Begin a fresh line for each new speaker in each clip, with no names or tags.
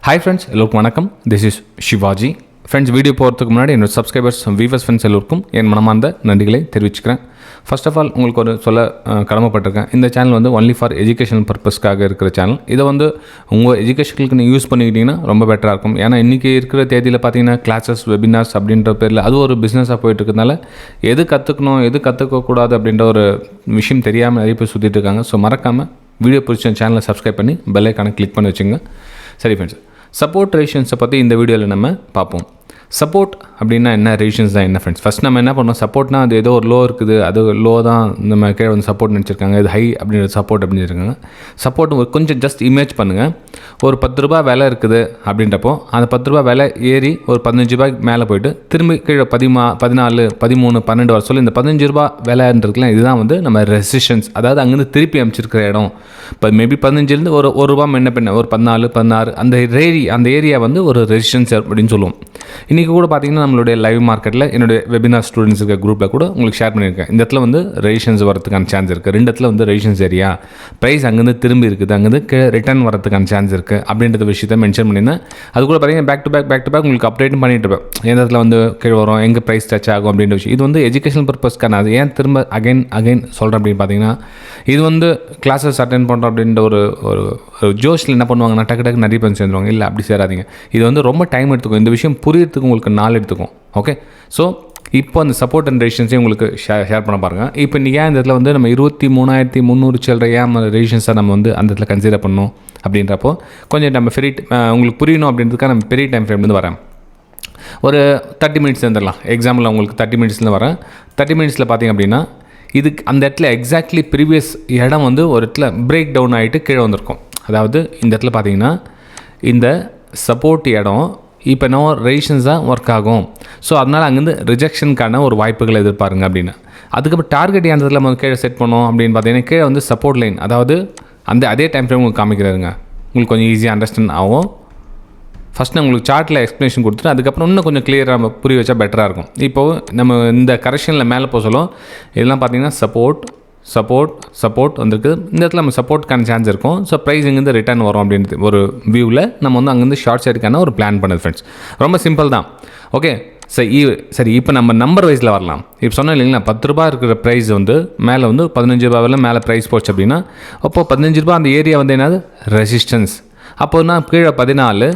Hi friends, எல்லோருக்கும் வணக்கம். This is Shivaji. Friends, video போகிறதுக்கு முன்னாடி என்னோட சப்ஸ்கிரைபர்ஸ் வியூவர்ஸ் ஃப்ரெண்ட்ஸ் எல்லோருக்கும் என் மனமார்ந்த நன்றிகளை தெரிவிச்சுக்கிறேன். ஃபர்ஸ்ட் ஆஃப் ஆல் உங்களுக்கு ஒரு சொல்ல கடமைப்பட்டிருக்கேன். இந்த சேனல் வந்து ஒன்லி ஃபார் எஜுகேஷனல் பர்பஸ்க்காக இருக்கிற சேனல். இதை வந்து உங்கள் எஜுகேஷனுக்கு நீங்கள் யூஸ் பண்ணிக்கிட்டிங்கன்னா ரொம்ப பெட்டராக இருக்கும். ஏன்னா இன்றைக்கி இருக்கிற தேதியில் பார்த்தீங்கன்னா கிளாஸஸ் வெபினார்ஸ் அப்படின்ற பேரில் அது ஒரு பிஸ்னஸாக போயிட்டு இருக்கிறதுனால எது கற்றுக்கணும் எது கற்றுக்கக்கூடாது அப்படின்ற ஒரு விஷயம் தெரியாமல் நிறைய பேர் சுற்றிட்டு இருக்காங்க. ஸோ மறக்காமல் வீடியோ பிடிச்ச சேனலை சப்ஸ்கிரைப் பண்ணி பெல் ஐக்கானை கிளிக் பண்ணி வச்சுங்க. சரி ஃப்ரெண்ட்ஸ், சப்போர்ட் ரேஷன்ஸை பற்றி இந்த வீடியோவில் நம்ம பார்ப்போம். சப்போர்ட் அப்படின்னா என்ன, ரேஷன்ஸ் தான் என்ன ஃப்ரெண்ட்ஸ். ஃபஸ்ட் நம்ம என்ன பண்ணோம், சப்போர்ட்னா அது ஏதோ ஒரு லோ இருக்குது, அது லோ தான் நம்ம கீழே வந்து சப்போர்ட் நினச்சிருக்காங்க, இது ஹை அப்படின்றது சப்போர்ட் அப்படின்னு இருக்காங்க. சப்போர்ட் கொஞ்சம் ஜஸ்ட் இமேஜ் பண்ணுங்கள். ஒரு 10 ரூபா விலை இருக்குது அப்படின்றப்போ அந்த 10 ரூபா விலை ஏறி ஒரு 15 ரூபாய்க்கு மேலே போயிட்டு திரும்பி கீழே 14, 13, 12 வர சொல்லி இந்த 15 ரூபா விலைன்றதுக்குலாம் இதுதான் வந்து நம்ம ரெசிஸ்டன்ஸ், அதாவது அங்கேருந்து திருப்பி அமைச்சிருக்கிற இடம். இப்போ மேபி 15லேருந்து ஒரு ரூபா என்ன பண்ண ஒரு 14, 16 அந்த ஏரியா வந்து ஒரு ரெசிஸ்டன்ஸ் அப்படின்னு சொல்லுவோம். இன்றைக்கி கூட பார்த்தீங்கன்னா நம்மளுடைய லைவ் மார்க்கெட்டில் என்னுடைய வெபினார் ஸ்டூடெண்ட்ஸ் இருக்க குரூப்பில் கூட உங்களுக்கு ஷேர் பண்ணியிருக்கேன். இந்த இடத்துல வந்து ரெசிஸ்டன்ஸ் வரதுக்கான சான்ஸ் இருக்குது, 2 இடத்துல வந்து ரெசிஸ்டன்ஸ் ஏரியா, ப்ரைஸ் அங்கேருந்து திரும்பி இருக்குது, அங்கேருந்து ரிட்டர்ன் வரதுக்கான சான்ஸ் இருக்குது அப்படின்ற விஷயத்தை மென்ஷன் பண்ணியிருந்தேன். அது கூட பார்த்தீங்கன்னா பேக் டு பேக் உங்களுக்கு அப்டேட்டும் பண்ணிட்டு இருப்பேன். எந்த இடத்துல வந்து கீழே வரும், எங்கே ப்ரைஸ் டச் ஆகும் அப்படின்ற விஷயம். இது வந்து எஜுகேஷனல் பர்பஸ்க்கான. அது ஏன் திரும்ப அகைன் சொல்கிறேன் அப்படின்னு பார்த்தீங்கன்னா, இது வந்து கிளாஸஸ் அட்டென்ட் பண்ணுறோம் அப்படின்ற ஒரு ஜோஷில் என்ன பண்ணுவாங்கன்னா டக்கு நிறைய பேர் சேர்ந்துருவாங்க. இல்லை, அப்படி சேராதீங்க. இது வந்து ரொம்ப டைம் எடுத்துக்கும். இந்த விஷயம் புரியறதுக்கு உங்களுக்கு நாள் எடுத்துக்கும். ஓகே, ஸோ இப்போ அந்த சப்போர்ட் அண்ட் ரெசிஸ்டன்ஸையும் உங்களுக்கு ஷேர் பண்ண பாருங்கள். இப்போ இன்றைக்கி ஏன் இந்த இடத்துல வந்து நம்ம 23,300 சில்லற ஏன் ரெசிஸ்டன்ஸாக நம்ம வந்து அந்த இடத்துல கன்சிடர் பண்ணணும் அப்படின்றப்போ கொஞ்சம் நம்ம உங்களுக்கு புரியணும் அப்படின்றதுக்காக நம்ம பெரிய டைம் ஃப்ரேம்லேருந்து வரேன். ஒரு 30 மினிட்ஸ் இருந்துடலாம். எக்ஸாம்பிள் உங்களுக்கு 30 மினிட்ஸ்லேருந்து வரேன். 30 மினிட்ஸில் பார்த்திங்க அப்படின்னா இதுக்கு அந்த இடத்துல எக்ஸாக்ட்லி ப்ரீவியஸ் இடம் வந்து ஒரு இடத்துல பிரேக் டவுன் ஆகிட்டு கீழே வந்திருக்கும். அதாவது இந்த இடத்துல பார்த்தீங்கன்னா இந்த சப்போர்ட் இடம் இப்போ என்ன ரெசிஸ்டன்ஸ் தான் ஒர்க் ஆகும். ஸோ அதனால் அங்கேருந்து ரிஜெக்ஷனுக்கான ஒரு வாய்ப்புகளை எதிர்பாருங்க அப்படின்னு. அதுக்கப்புறம் டார்கெட் அந்த இடத்துல நம்ம கீழே செட் பண்ணோம் அப்படின்னு பார்த்தீங்கன்னா கீழே வந்து சப்போர்ட் லைன், அதாவது அதே டைம் ஃப்ரேம் உங்களுக்கு காமிக்கிறாருங்க. உங்களுக்கு கொஞ்சம் ஈஸியாக அண்டர்ஸ்டாண்ட் ஆகும். ஃபஸ்ட் நான் உங்களுக்கு சார்ட்டில் எக்ஸ்ப்ளனேஷன் கொடுத்துட்டு அதுக்கப்புறம் இன்னும் கொஞ்சம் கிளியராக நம்ம புரிய வச்சா பெட்டராக இருக்கும். இப்போது நம்ம இந்த கரெக்ஷனில் மேலே போக சொல்லும் இதெல்லாம் பார்த்தீங்கன்னா சப்போர்ட் வந்திருக்கு. இந்த இடத்துல நம்ம சப்போர்ட்டுக்கான சான்ஸ் இருக்கும். ஸோ ப்ரைஸ் இங்கேருந்து ரிட்டர்ன் வரும் அப்படின்றது ஒரு வியூவில் நம்ம வந்து அங்கேருந்து ஷார்ட் சைடுக்கான ஒரு பிளான் பண்ணுது ஃப்ரெண்ட்ஸ். ரொம்ப சிம்பிள் தான். ஓகே, சரி இப்போ நம்ம நம்பர் வைஸில் வரலாம். இப்போ சொன்னோம் இல்லைங்களா, 10 ரூபா இருக்கிற ப்ரைஸ் வந்து மேலே வந்து 15 ரூபாவில் மேலே ப்ரைஸ் போச்சு அப்படின்னா அப்போது 15 ரூபா அந்த ஏரியா வந்து என்னது ரெசிஸ்டன்ஸ். அப்போதுனா கீழே 14,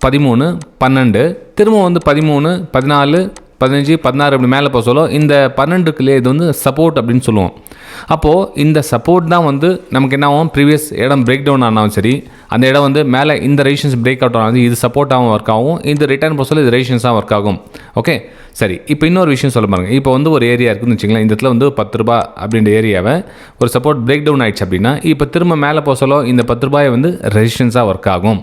13, 12 திரும்ப வந்து 13, 14, 15, 16 அப்படி மேலே போக சொல்லும். இந்த 12க்குள்ளே இது வந்து சப்போர்ட் அப்படின்னு சொல்லுவோம். அப்போது இந்த சப்போர்ட் தான் வந்து நமக்கு என்ன ஆகும், ப்ரீவியஸ் இடம் பிரேக் டவுன் ஆனாலும் சரி, அந்த இடம் வந்து மேலே இந்த ரெசிஸ்டன்ஸ் பிரேக் அவுட் ஆகும், இது சப்போர்ட்டாகவும் ஒர்க் ஆகும், இந்த ரிட்டர்ன் போக சொல்ல இது ரெசிஸ்டன்ஸாக ஒர்க் ஆகும். ஓகே, சரி இப்போ இன்னொரு விஷயம் சொல்ல பாருங்க. இப்போ வந்து ஒரு ஏரியா இருக்குதுன்னு வச்சுங்களேன். இந்த இடத்துல வந்து 10 ரூபா அப்படின்ற ஏரியாவை ஒரு சப்போர்ட் பிரேக் டவுன் ஆயிடுச்சு அப்படின்னா இப்போ திரும்ப மேலே போக சொல்ல இந்த 10 ரூபாயை வந்து ரெசிஸ்டன்ஸாக ஒர்க் ஆகும்.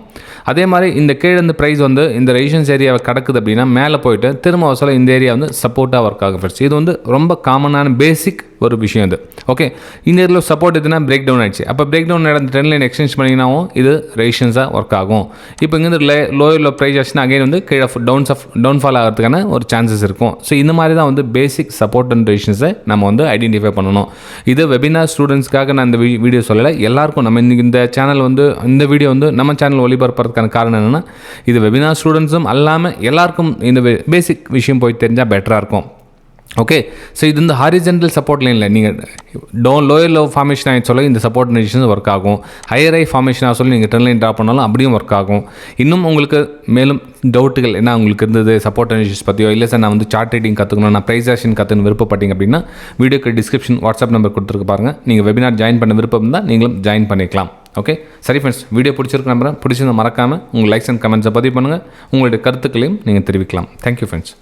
அதே மாதிரி இந்த கீழே இந்த ப்ரைஸ் வந்து இந்த ரெசிஸ்டன்ஸ் ஏரியாவை கடக்குது அப்படின்னா மேலே போயிட்டு திரும்ப சொல்ல இந்த ஏரியா வந்து சப்போர்ட்டாக ஒர்க் ஆகும் ஃப்ரெண்ட்ஸ். இது வந்து ரொம்ப காமனான பேசிக் ஒரு விஷயம் இது. ஓகே, இந்த இதில் சப்போர்ட் எதுனா பிரேக் டவுன் ஆயிடுச்சு. அப்போ பிரேக் டவுன் நடந்த ட்ரெண்ட் லைன் எக்ஸ்சேஞ்ச் பண்ணிங்கனாவும் இது ரெசிஸ்டன்ஸாக ஒர்க் ஆகும். இப்போ இங்கேருந்து லோயரில் ப்ரைஸ் ஆச்சுன்னா அகைன் வந்து கீழே டவுன்ஃபால் ஆகிறதுக்கான ஒரு சான்சஸ் இருக்கும். ஸோ இந்த மாதிரி தான் வந்து பேசிக் சப்போர்ட் அண்ட் ரெசிஸ்டன்ஸை நம்ம வந்து ஐடென்டிஃபை பண்ணணும். இது வெபினார் ஸ்டூடெண்ட்ஸ்க்காக நான் இந்த வீடியோ சொல்லலை, எல்லாருக்கும் நம்ம இந்த சேனல் வந்து இந்த வீடியோ வந்து நம்ம சேனல் ஒளிபரப்புறதுக்கான காரணம் என்னென்னா இது வெபினார் ஸ்டூடெண்ட்ஸும் அல்லாமல் எல்லாருக்கும் இந்த பேசிக் விஷயம் போய் தெரிஞ்சால் பெட்டராக இருக்கும். ஓகே, ஸோ இது வந்து ஹாரிஜென்டல் சப்போர்ட் லைனில் நீங்கள் லோயர் லோ ஃபார்மேஷன் ஆகிட்டு சொல்ல இந்த சப்போர்ட் ரெசிஸ்டன்ஸ் ஒர்க் ஆகும். ஹையர் ஹை ஃபார்மேஷனாக சொல்லி நீங்கள் ட்ரெண்ட் லைன் ட்ரா பண்ணாலும் அப்படியும் ஒர்க் ஆகும். இன்னும் உங்களுக்கு மேலும் டவுட்டுகள் என்ன உங்களுக்கு இருந்தது சப்போர்ட் ரெசிஸ்டன்ஸ் பற்றியோ, இல்லை சார் நான் வந்து சார்ட் ட்ரேடிங் கற்றுக்கணும், நான் ப்ரைஸ் ஆக்ஷன் கற்றுக்கணும் விருப்பப்பட்டீங்க அப்படின்னா வீடியோக்கு டிஸ்கிரிப்ஷன் வாட்ஸ்அப் நம்பர் கொடுத்துருக்கு பாருங்கள். நீங்கள் வெபினார் ஜாயின் பண்ண விருப்பம் இருந்தால் நீங்களும் ஜாயின் பண்ணிக்கலாம். ஓகே, சரி ஃப்ரெண்ட்ஸ், வீடியோ பிடிச்சிருக்கு நம்புறேன். பிடிச்சிருந்தா மறக்காமல் உங்கள் லைக்ஸ் அண்ட் கமெண்ட்ஸை பதிவு பண்ணுங்கள். உங்களுடைய கருத்துக்களையும் நீங்கள் தெரிவிக்கலாம். Thank you friends.